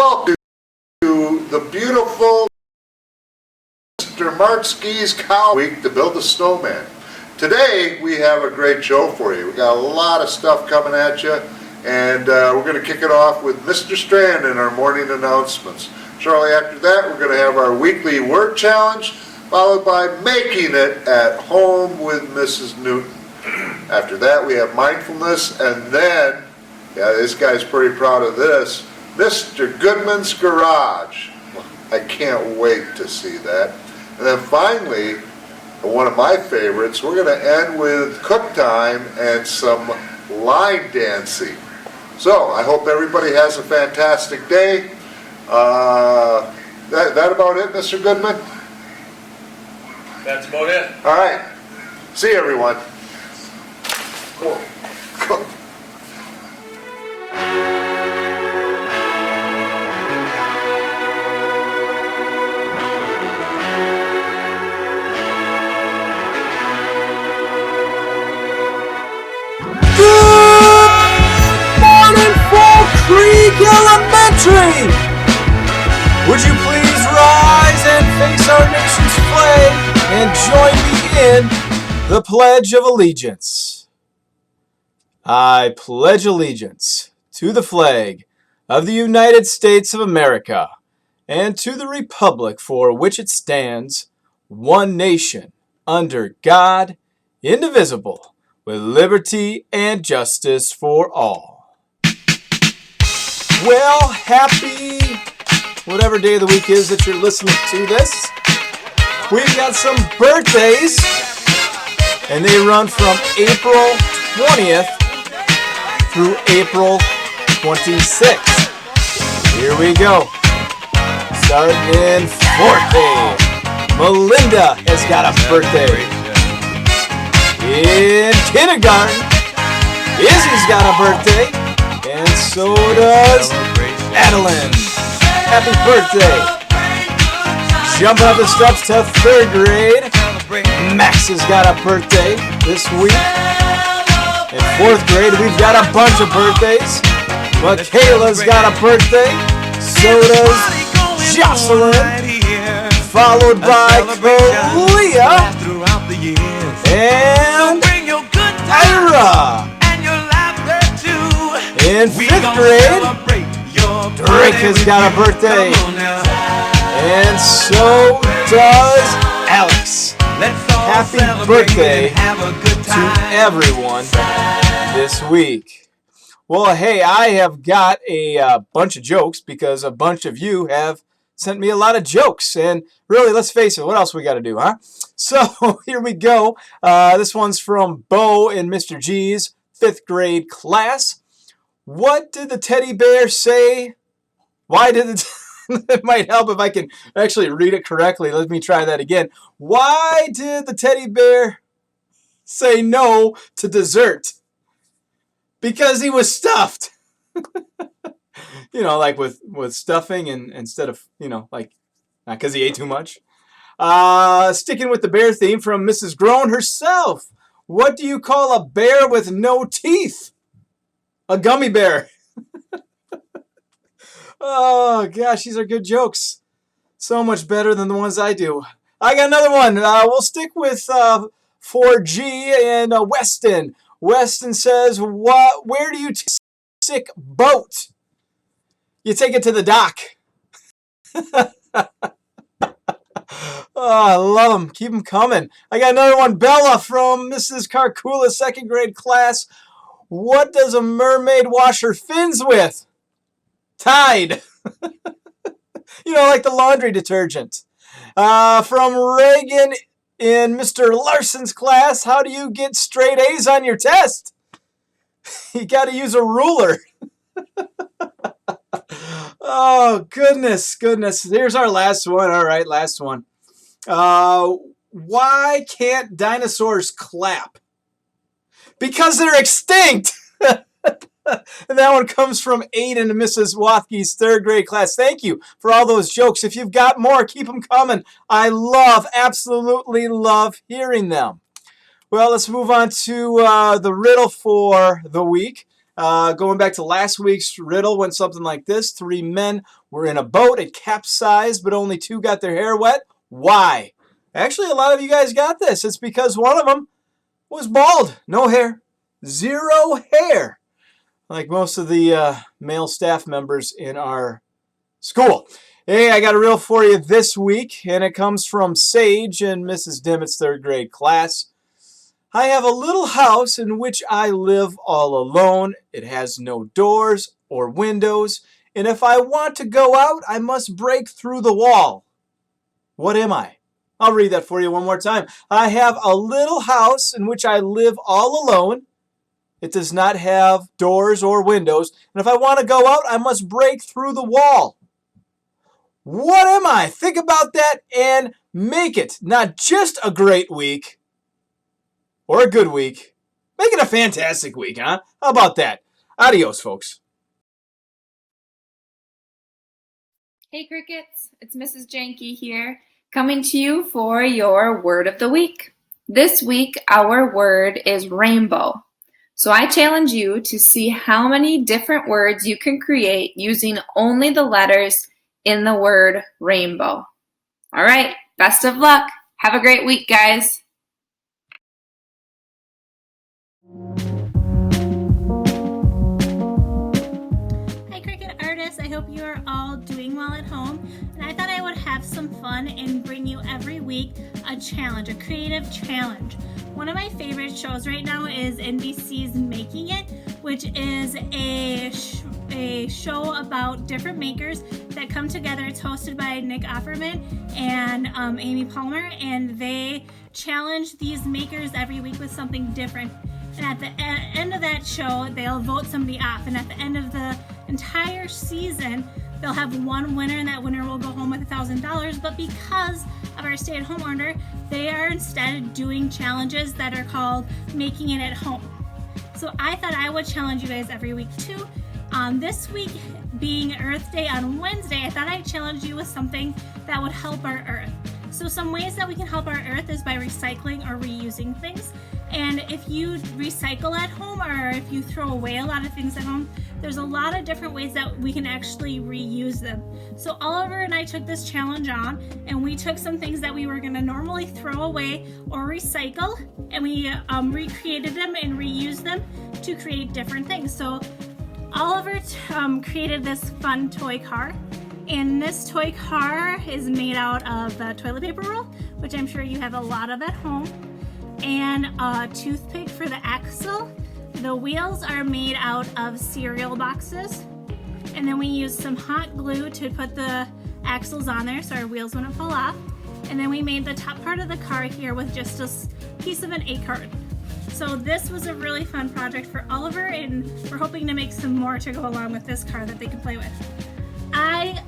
welcome to the beautiful Mr. Marksky's Cow Week to build a snowman. Today we have a great show for you. We got a lot of stuff coming at you, and we're going to kick it off with Mr. Strand in our morning announcements. Shortly after that, we're going to have our weekly word challenge, followed by making it at home with Mrs. Newton. After that, we have mindfulness, and then, yeah, this guy's pretty proud of this, Mr. Goodman's Garage. I can't wait to see that. And then finally, one of my favorites, we're going to end with cook time and some line dancing. So, I hope everybody has a fantastic day. That about it, Mr. Goodman? That's about it. All right. See you, everyone. Cool. Cool. Creek Elementary! Would you please rise and face our nation's flag and join me in the Pledge of Allegiance? I pledge allegiance to the flag of the United States of America and to the republic for which it stands, one nation, under God, indivisible, with liberty and justice for all. Well, happy whatever day of the week is that you're listening to this. We've got some birthdays, and they run from April 20th through April 26th. Here we go. Starting in 4th day, Melinda has got a birthday. In kindergarten, Izzy's got a birthday. And so does Adeline. Happy birthday. Jumping up the steps to 3rd grade, Max has got a birthday this week. In 4th grade, we've got a bunch of birthdays. Michaela's got a birthday. So does Jocelyn. Followed by Kalia. And Ira. In 5th grade, Drake has got a birthday, and so does Alex. Happy birthday to everyone this week. Well, hey, I have got a bunch of jokes because a bunch of you have sent me a lot of jokes, and really, let's face it, what else we got to do, huh? So here we go. This one's from Bo in Mr. G's 5th grade class. What did the teddy bear say? Why did it... It might help if I can actually read it correctly. Let me try that again. Why did the teddy bear say no to dessert? Because he was stuffed. You know, like with stuffing and instead of, you know, like, not because he ate too much. Sticking with the bear theme from Mrs. Grown herself. What do you call a bear with no teeth? A gummy bear. Oh, gosh, these are good jokes. So much better than the ones I do. I got another one. We'll stick with 4G and Weston. Weston says, where do you take a sick boat? You take it to the dock. Oh, I love them. Keep them coming. I got another one. Bella from Mrs. Carcula's 2nd grade class. What does a mermaid wash her fins with? Tide. You know, like the laundry detergent. From Reagan in Mr. Larson's class, how do you get straight A's on your test? You got to use a ruler. Oh, goodness. Here's our last one. All right, last one. Why can't dinosaurs clap? Because they're extinct. And that one comes from Aiden and Mrs. Wathke's 3rd grade class. Thank you for all those jokes. If you've got more, keep them coming. I absolutely love hearing them. Well, let's move on to the riddle for the week. Going back to last week's riddle went something like this. 3 men were in a boat, it capsized, but only 2 got their hair wet. Why? Actually, a lot of you guys got this. It's because one of them was bald. No hair. 0 hair. Like most of the male staff members in our school. Hey, I got a reel for you this week, and it comes from Sage and Mrs. Dimmitt's 3rd grade class. I have a little house in which I live all alone. It has no doors or windows, and if I want to go out, I must break through the wall. What am I? I'll read that for you one more time. I have a little house in which I live all alone. It does not have doors or windows, and if I want to go out, I must break through the wall. What am I? Think about that and make it not just a great week or a good week. Make it a fantastic week, huh? How about that? Adios, folks. Hey Crickets, it's Mrs. Janke here, coming to you for your word of the week. This week, our word is rainbow. So I challenge you to see how many different words you can create using only the letters in the word rainbow. All right, best of luck. Have a great week, guys. Hi Cricket artists, I hope you are all doing well at home, and I thought I would have some fun and bring you every week a challenge, a creative challenge. One of my favorite shows right now is NBC's Making It, which is a show about different makers that come together. It's hosted by Nick Offerman and Amy Palmer, and they challenge these makers every week with something different. And at the end of that show, they'll vote somebody off. And at the end of the entire season, they'll have one winner, and that winner will go home with $1,000. But because of our stay-at-home order, they are instead doing challenges that are called Making It at Home. So I thought I would challenge you guys every week too. This week being Earth Day on Wednesday, I thought I'd challenge you with something that would help our Earth. So some ways that we can help our Earth is by recycling or reusing things. And if you recycle at home or if you throw away a lot of things at home, there's a lot of different ways that we can actually reuse them. So Oliver and I took this challenge on, and we took some things that we were going to normally throw away or recycle, and we recreated them and reused them to create different things. So Oliver created this fun toy car, and this toy car is made out of toilet paper roll, which I'm sure you have a lot of at home, and a toothpick for the axle. The wheels are made out of cereal boxes, and then we used some hot glue to put the axles on there so our wheels wouldn't fall off. And then we made the top part of the car here with just a piece of an A-card. So this was a really fun project for Oliver, and we're hoping to make some more to go along with this car that they can play with. I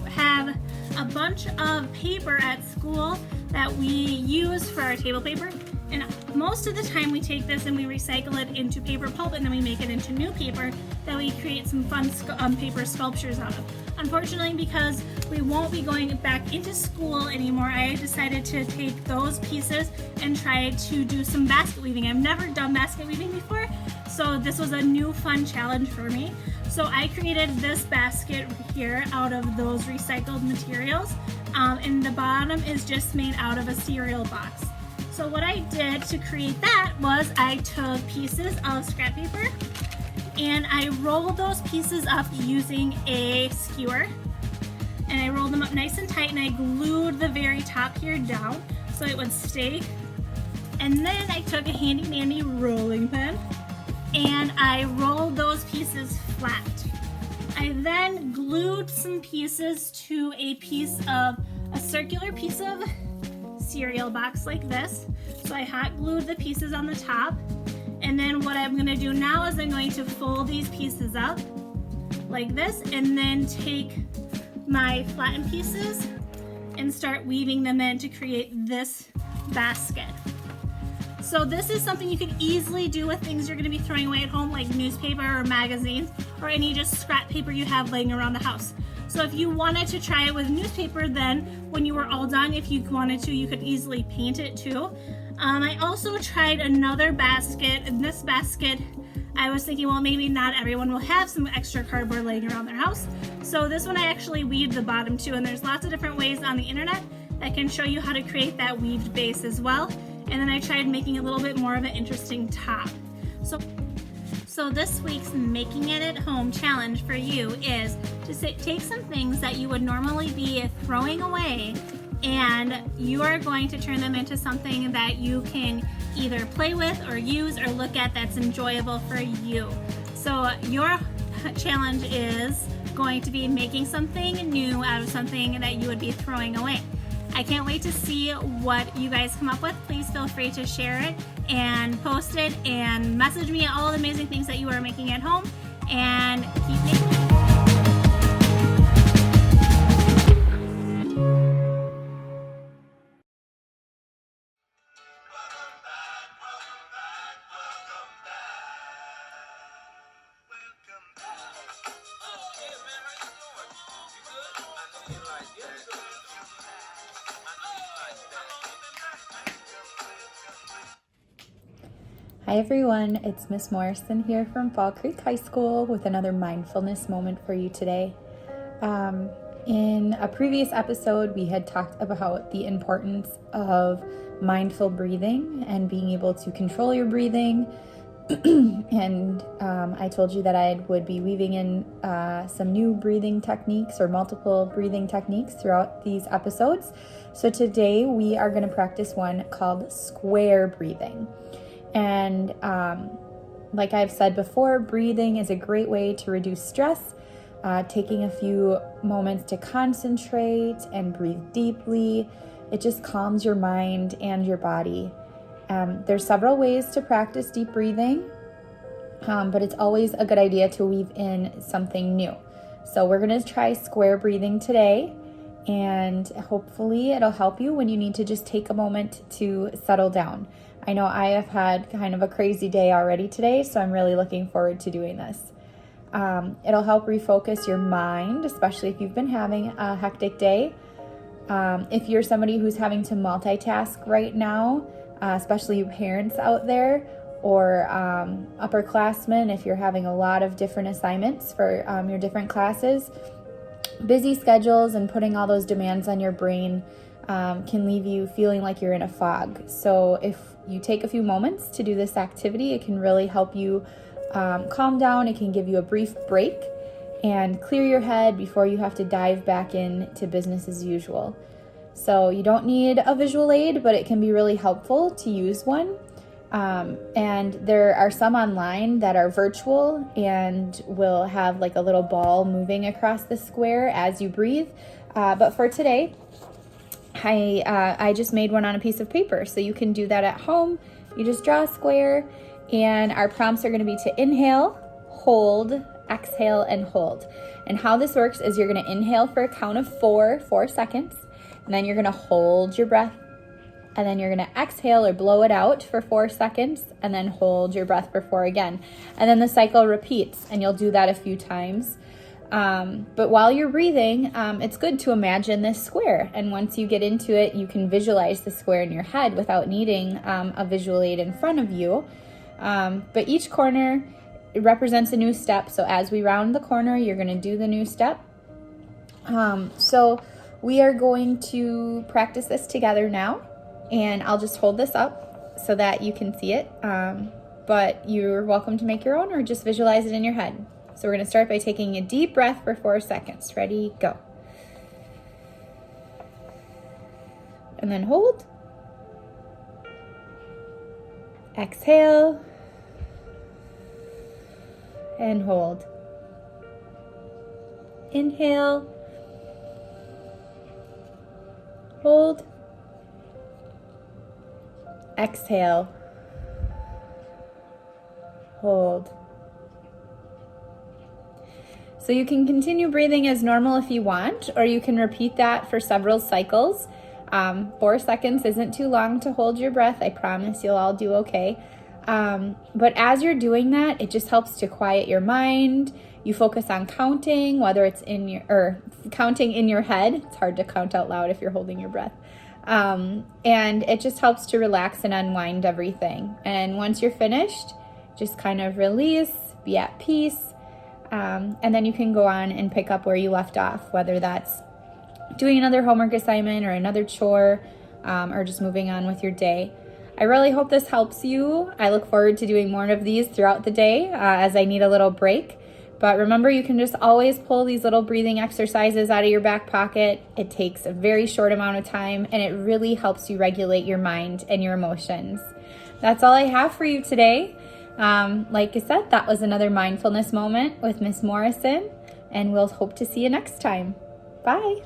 have a bunch of paper at school that we use for our table paper, and most of the time we take this and we recycle it into paper pulp, and then we make it into new paper that we create some fun paper sculptures out of. Unfortunately, because we won't be going back into school anymore, I decided to take those pieces and try to do some basket weaving. I've never done basket weaving before, so this was a new fun challenge for me. So I created this basket here out of those recycled materials, and the bottom is just made out of a cereal box. So what I did to create that was I took pieces of scrap paper and I rolled those pieces up using a skewer, and I rolled them up nice and tight, and I glued the very top here down so it would stay. And then I took a handy dandy rolling pin and I rolled those pieces flat. I then glued some pieces to a circular piece of cereal box like this. So I hot glued the pieces on the top, and then what I'm going to do now is I'm going to fold these pieces up like this, and then take my flattened pieces and start weaving them in to create this basket. So this is something you can easily do with things you're going to be throwing away at home, like newspaper or magazines or any just scrap paper you have laying around the house. So if you wanted to try it with newspaper, then when you were all done, if you wanted to, you could easily paint it too. I also tried another basket. In this basket, I was thinking, well, maybe not everyone will have some extra cardboard laying around their house. So this one I actually weaved the bottom too, and there's lots of different ways on the internet that can show you how to create that weaved base as well. And then I tried making a little bit more of an interesting top. So this week's Making It at Home challenge for you is to take some things that you would normally be throwing away, and you are going to turn them into something that you can either play with or use or look at that's enjoyable for you. So your challenge is going to be making something new out of something that you would be throwing away. I can't wait to see what you guys come up with. Please feel free to share it and post it and message me all the amazing things that you are making at home, and keep making it. Hi everyone, it's Miss Morrison here from Fall Creek High School with another mindfulness moment for you today. In a previous episode, we had talked about the importance of mindful breathing and being able to control your breathing. And I told you that I would be weaving in some new breathing techniques or multiple breathing techniques throughout these episodes. So today we are going to practice one called square breathing. And like I've said before, breathing is a great way to reduce stress. Taking a few moments to concentrate and breathe deeply, it just calms your mind and your body. There's several ways to practice deep breathing, but it's always a good idea to weave in something new. So we're going to try square breathing today, and hopefully it'll help you when you need to just take a moment to settle down. I know I have had kind of a crazy day already today, so I'm really looking forward to doing this. It'll help refocus your mind, especially if you've been having a hectic day. If you're somebody who's having to multitask right now, especially you parents out there, or upperclassmen, if you're having a lot of different assignments for your different classes, busy schedules and putting all those demands on your brain can leave you feeling like you're in a fog. So if you take a few moments to do this activity, it can really help you calm down. It can give you a brief break and clear your head before you have to dive back into business as usual. So you don't need a visual aid, but it can be really helpful to use one. And there are some online that are virtual and will have like a little ball moving across the square as you breathe. But for today, I just made one on a piece of paper, so you can do that at home. You just draw a square, and our prompts are going to be to inhale, hold, exhale, and hold. And how this works is you're going to inhale for a count of 4 seconds, and then you're going to hold your breath, and then you're going to exhale or blow it out for 4 seconds, and then hold your breath for 4 again. And then the cycle repeats, and you'll do that a few times. But while you're breathing, it's good to imagine this square. And once you get into it, you can visualize the square in your head without needing a visual aid in front of you. But each corner represents a new step. So as we round the corner, you're going to do the new step. So we are going to practice this together now. And I'll just hold this up so that you can see it. But you're welcome to make your own or just visualize it in your head. So we're going to start by taking a deep breath for 4 seconds. Ready, go. And then hold. Exhale. And hold. Inhale. Hold. Exhale. Hold. So you can continue breathing as normal if you want, or you can repeat that for several cycles. 4 seconds isn't too long to hold your breath. I promise you'll all do okay. But as you're doing that, it just helps to quiet your mind. You focus on counting, whether it's counting in your head. It's hard to count out loud if you're holding your breath. And it just helps to relax and unwind everything. And once you're finished, just kind of release, be at peace, and then you can go on and pick up where you left off, whether that's doing another homework assignment or another chore, or just moving on with your day. I really hope this helps you. I look forward to doing more of these throughout the day as I need a little break. But remember, you can just always pull these little breathing exercises out of your back pocket. It takes a very short amount of time, and it really helps you regulate your mind and your emotions. That's all I have for you today. Like I said, that was another mindfulness moment with Miss Morrison, and we'll hope to see you next time. Bye.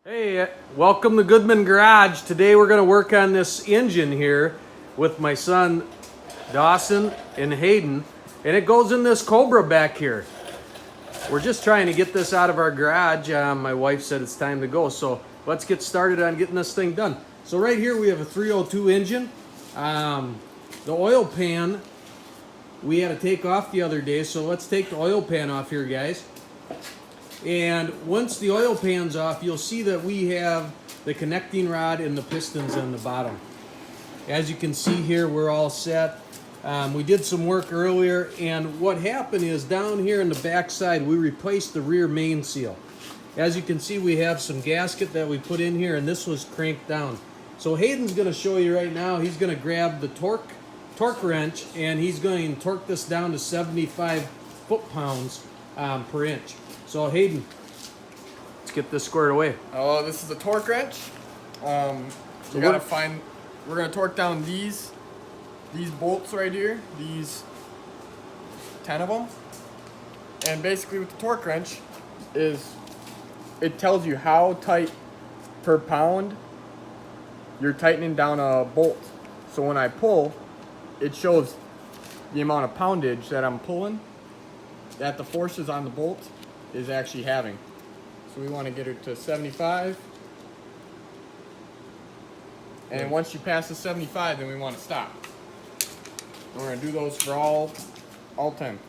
Hey, welcome to Goodman Garage. Today we're going to work on this engine here with my son Dawson and Hayden, and it goes in this Cobra back here. We're just trying to get this out of our garage. My wife said it's time to go, so let's get started on getting this thing done. So right here we have a 302 engine. The oil pan we had to take off the other day, so let's take the oil pan off here, guys. And once the oil pan's off, you'll see that we have the connecting rod and the pistons on the bottom. As you can see here, we're all set. We did some work earlier, and what happened is down here in the back side, we replaced the rear main seal. As you can see, we have some gasket that we put in here, and this was cranked down. So Hayden's going to show you right now. He's going to grab the torque wrench, and he's going to torque this down to 75 foot-pounds per inch. So Hayden, let's get this squared away. Oh, this is a torque wrench. We're gonna torque down these bolts right here, these 10 of them. And basically with the torque wrench is it tells you how tight per pound you're tightening down a bolt. So when I pull, it shows the amount of poundage that I'm pulling, that the forces on the bolt is actually having. So we want to get it to 75. And once you pass the 75, then we want to stop. And we're going to do those for all 10.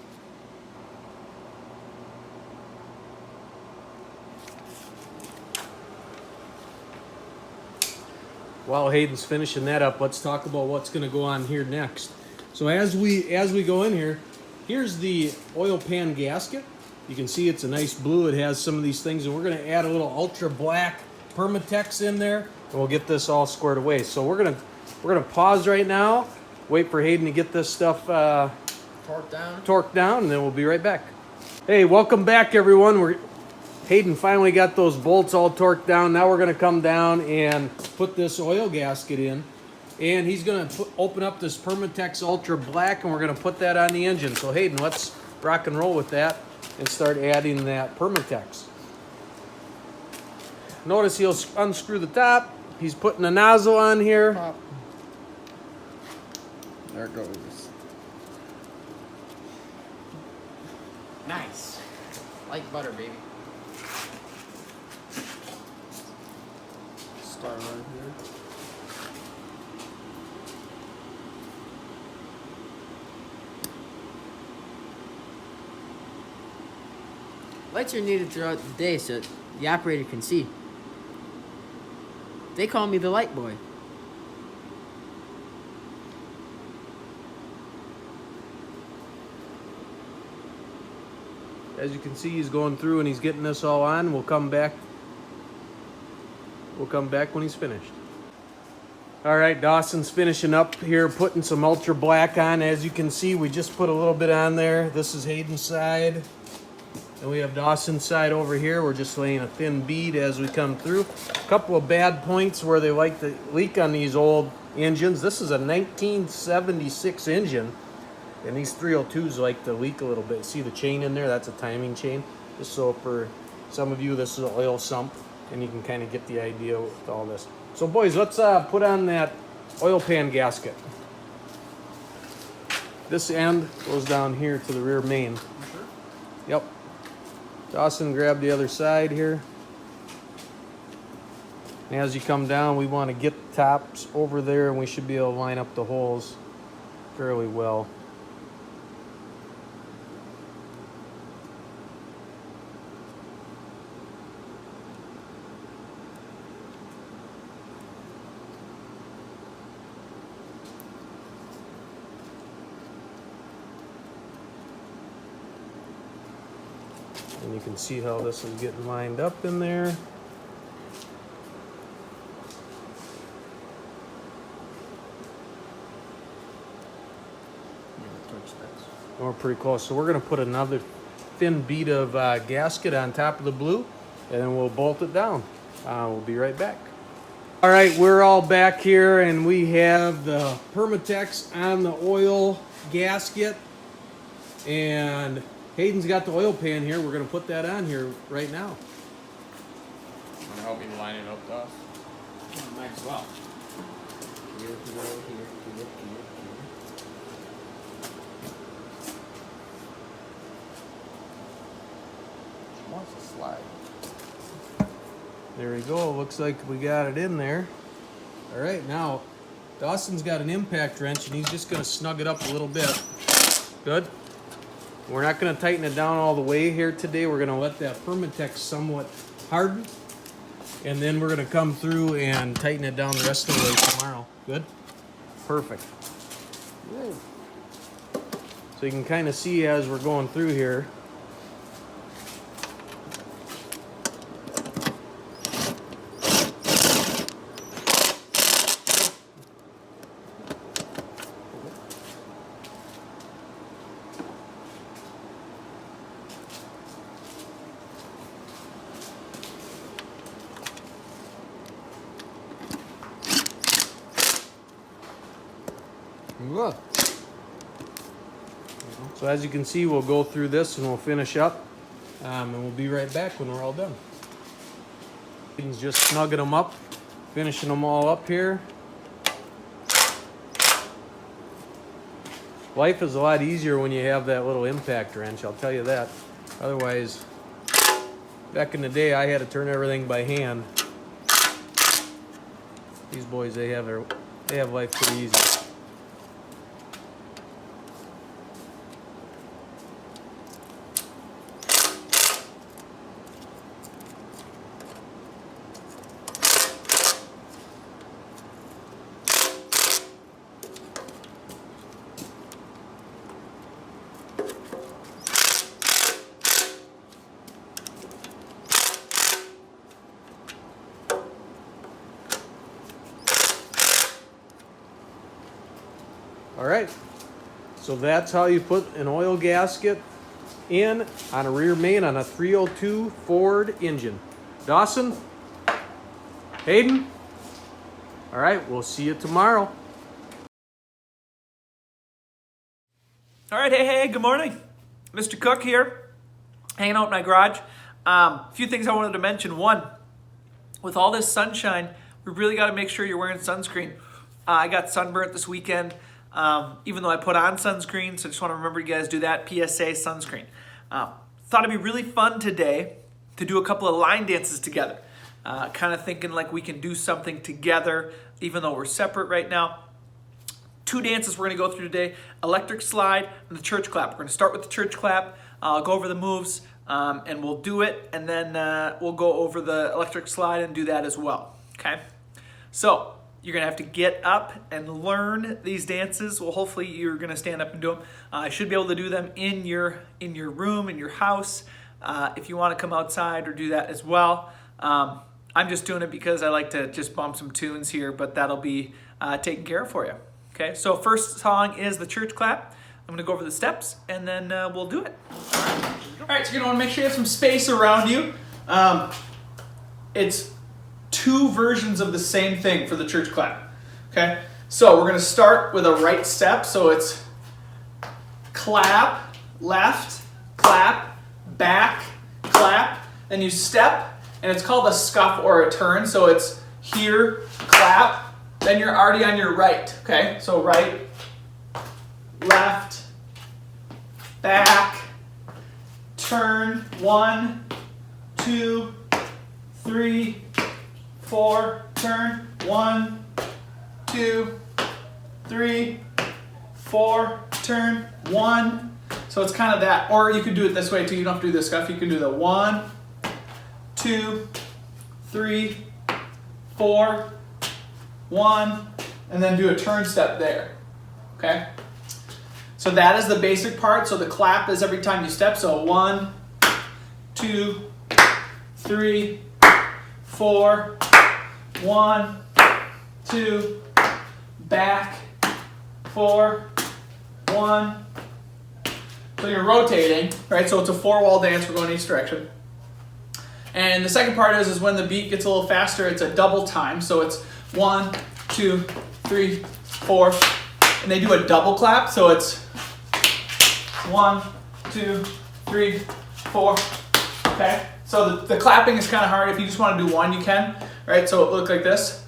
While Hayden's finishing that up, let's talk about what's going to go on here next. So as we go in here, here's the oil pan gasket. You can see it's a nice blue. It has some of these things, and we're going to add a little ultra black Permatex in there, and we'll get this all squared away. So we're gonna pause right now, wait for Hayden to get this stuff torqued down, and then we'll be right back. Hey, welcome back, everyone. Hayden finally got those bolts all torqued down. Now we're going to come down and put this oil gasket in, and he's going to open up this Permatex Ultra Black, and we're going to put that on the engine. So Hayden, let's rock and roll with that and start adding that Permatex. Notice he'll unscrew the top. He's putting the nozzle on here. Pop. There it goes. Nice. Like butter, baby. Start right here. Lights are needed throughout the day so the operator can see. They call me the light boy. As you can see, he's going through and he's getting this all on. We'll come back when he's finished. All right, Dawson's finishing up here, putting some Ultra Black on. As you can see, we just put a little bit on there. This is Hayden's side. And we have Dawson's side over here. We're just laying a thin bead as we come through. A couple of bad points where they like to leak on these old engines. This is a 1976 engine, and these 302s like to leak a little bit. See the chain in there? That's a timing chain. Just so for some of you, this is an oil sump, and you can kind of get the idea with all this. So boys, let's put on that oil pan gasket. This end goes down here to the rear main. Yep. Dawson, grab the other side here. And as you come down, we want to get the tops over there, and we should be able to line up the holes fairly well. And you can see how this is getting lined up in there. And we're pretty close. So we're going to put another thin bead of gasket on top of the blue, and then we'll bolt it down. We'll be right back. All right, we're all back here, and we have the Permatex on the oil gasket, and Hayden's got the oil pan here. We're going to put that on here right now. Want to help me line it up, Dust? Might as well. Here. Wants to slide. There we go. Looks like we got it in there. All right, now Dawson's got an impact wrench, and he's just going to snug it up a little bit. Good. We're not going to tighten it down all the way here today. We're going to let that Permatex somewhat harden, and then we're going to come through and tighten it down the rest of the way tomorrow. Good? Perfect. Good. So you can kind of see as we're going through here. Good. So as you can see, we'll go through this and we'll finish up, and we'll be right back when we're all done. Just snugging them up, finishing them all up here. Life is a lot easier when you have that little impact wrench, I'll tell you that. Otherwise, back in the day, I had to turn everything by hand. These boys, they have life pretty easy. All right, so that's how you put an oil gasket in on a rear main on a 302 Ford engine. Dawson, Hayden, all right, we'll see you tomorrow. All right, hey, good morning. Mr. Cook here, hanging out in my garage. A few things I wanted to mention. One, with all this sunshine, we really got to make sure you're wearing sunscreen. I got sunburnt this weekend. Even though I put on sunscreen, so I just want to remember you guys do that, PSA sunscreen. Thought it'd be really fun today to do a couple of line dances together. Kind of thinking like we can do something together, even though we're separate right now. 2 dances we're going to go through today, electric slide and the church clap. We're going to start with the church clap, I'll go over the moves, and we'll do it, and then we'll go over the electric slide and do that as well, okay? So, you're going to have to get up and learn these dances. Well, hopefully you're going to stand up and do them. I should be able to do them in your room, in your house. If you want to come outside or do that as well. I'm just doing it because I like to just bump some tunes here, but that'll be taken care of for you. Okay, so first song is the church clap. I'm going to go over the steps, and then we'll do it. All right, so you're going to want to make sure you have some space around you. It's 2 versions of the same thing for the church clap. Okay, so we're going to start with a right step. So it's clap, left, clap, back, clap, then you step, and it's called a scuff or a turn. So it's here, clap, then you're already on your right. Okay, so right, left, back, turn, 1, 2, 3, 4, turn, 1, 2, 3, 4, turn, 1. So it's kind of that, or you could do it this way too. You don't have to do this stuff. You can do the 1, 2, 3, 4, 1, and then do a turn step there, okay? So that is the basic part. So the clap is every time you step. So 1, 2, 3, 4, 1, 2, back, 4, 1. So you're rotating, right? So it's a 4-wall dance. We're going in each direction. And the second part is when the beat gets a little faster, it's a double time. So it's 1, 2, 3, 4, and they do a double clap. So it's 1, 2, 3, 4. Okay. So the clapping is kind of hard. If you just want to do one, you can, right? So it looks like this.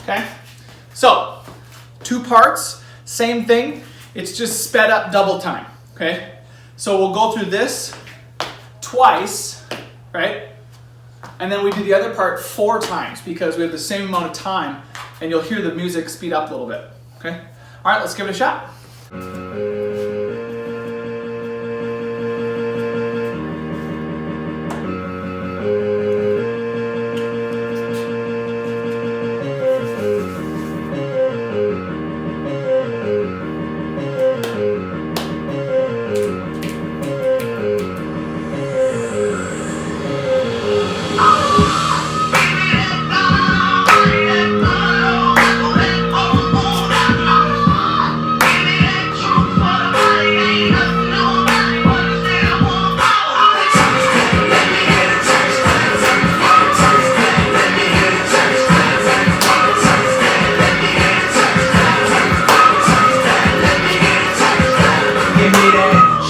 Okay, so 2 parts, same thing. It's just sped up double time. Okay, so we'll go through this twice, right? And then we do the other part 4 times because we have the same amount of time, and you'll hear the music speed up a little bit. Okay, all right, let's give it a shot.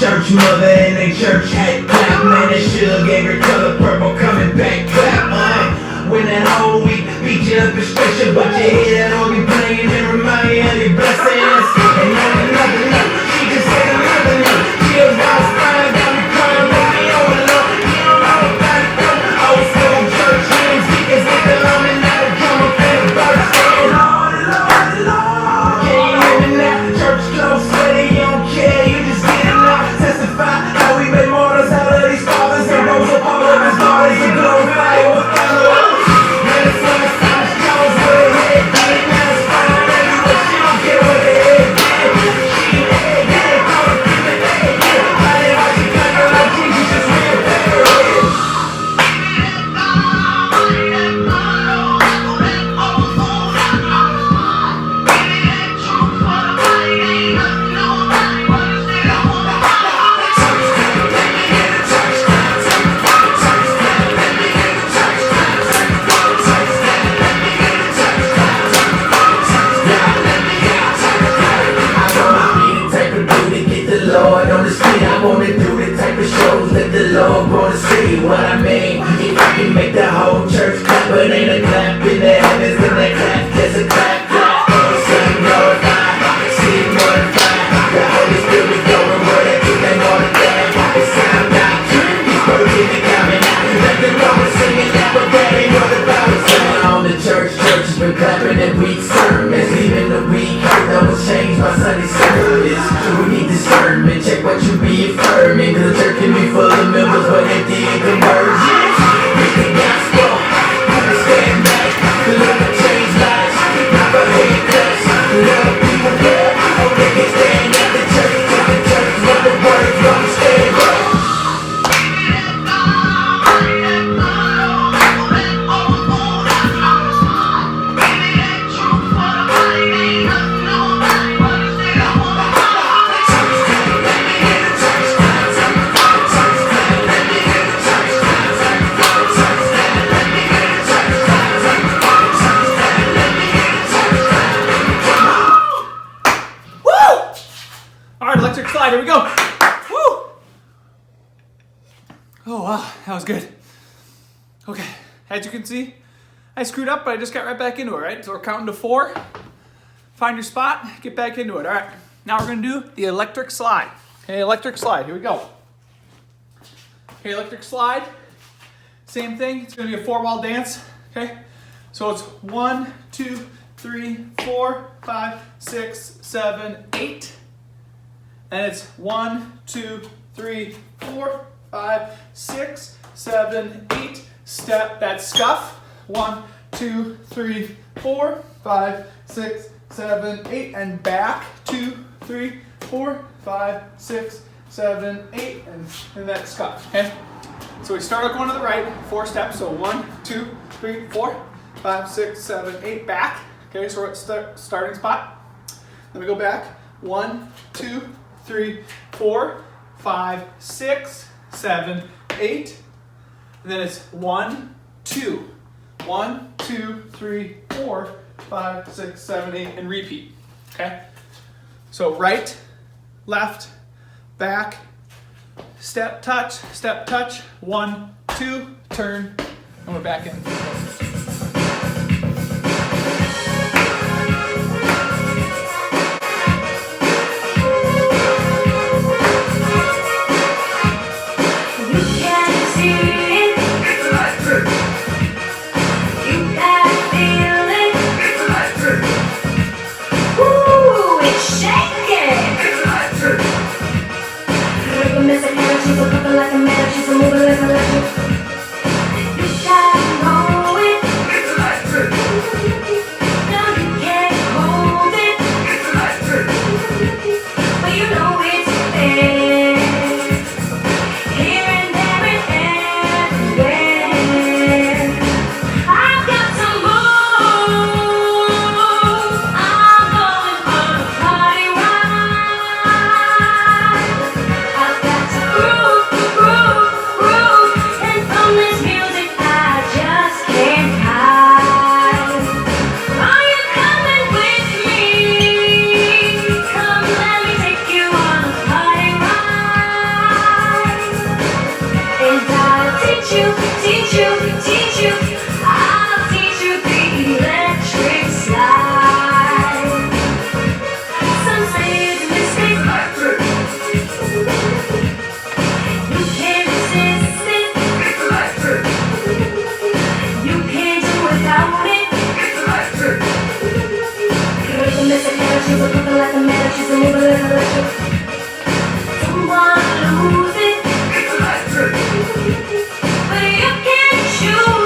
Church mother in a church hat clap. Man, that sugar gave her color purple coming back clap. When that whole week beat you up and stretch you, but you hear that organ playing and remind you of your blessings. And on another note, she just said another note. She was about crying, got me crying, make me overload. You don't know about it though. Old school church hymns, deacons with the love and now the drum up in the verse saying, Lord, Lord, Lord. Can you hear me now? Church close, sweaty, you don't care, you just get it now. Testify how we made martyrs out of these fathers and rose up all of his daughters and glorify it with power. Man, it's when it's time to Jones with a head deep. Now it's fine everywhere, she don't care what the head did. She an head did, call her people head did. I didn't watch you clap her like Jesus, just real better. Lord on the street, I wanna do the type of shows that the Lord wanna see. What I mean, if I can make the whole church clap, but ain't a clap in the heavens, then that clap, just a clap, clap. Sing glorified, sing mortified. The Holy Spirit going where that you ain't gonna die. It's sound doctrine, these birds in the coming out. Let the Lord sing it out, but that ain't what the Bible says. On the church has been clapping and weak sermons. Even the week, that was changed by Sunday service. We need discernment, check what you be affirming. Cause the church can be full of members, but empty in conversion. Preach the gospel, understand that. The Lord will change lives, not for hate cuts. Love people good, hope they can stand at the church. To the church, where the words don't stand up. Electric slide, here we go. Woo! Oh wow, that was good. Okay, as you can see, I screwed up, but I just got right back into it, right? So we're counting to 4. Find your spot, get back into it. All right, now we're gonna do the electric slide. Okay, electric slide, here we go. Okay, electric slide, same thing. It's gonna be a 4-ball dance, okay? So it's 1, 2, 3, 4, 5, 6, 7, 8. And it's 1, 2, 3, 4, 5, 6, 7, 8. Step that scuff. 1, 2, 3, 4, 5, 6, 7, 8. And back. 2, 3, 4, 5, 6, 7, 8. And that scuff. Okay? So we start going to the right, 4 steps. So 1, 2, 3, 4, 5, 6, 7, 8. Back. Okay, so we're at starting spot. Then we go back. 1, 2, 3, 4, 5, 6, 7, 8. And then it's 1, 2. 1, 2, 3, 4, 5, 6, 7, 8, and repeat. Okay? So right, left, back, step, touch, 1, 2, turn, and we're back in. Someone lose it, but you can't choose.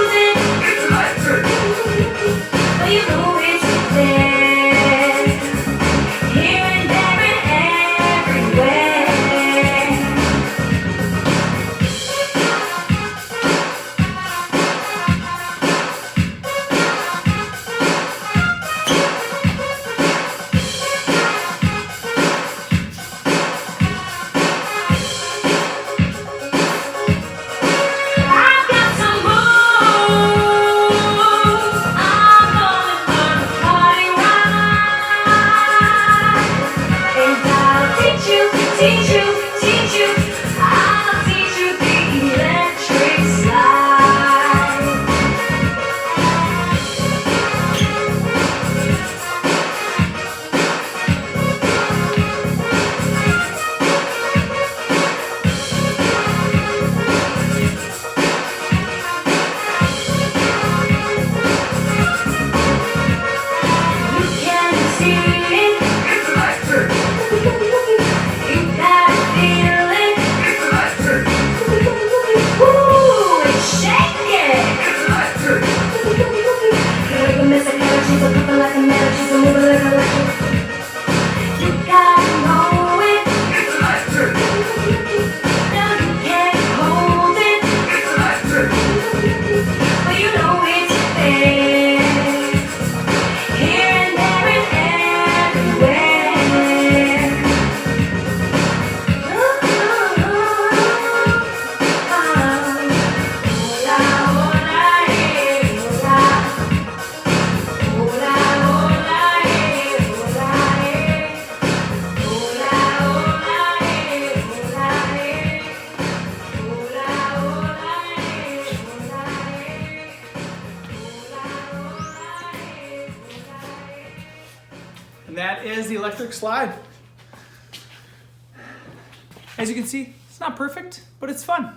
And that is the electric slide. As you can see, it's not perfect, but it's fun.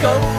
Go,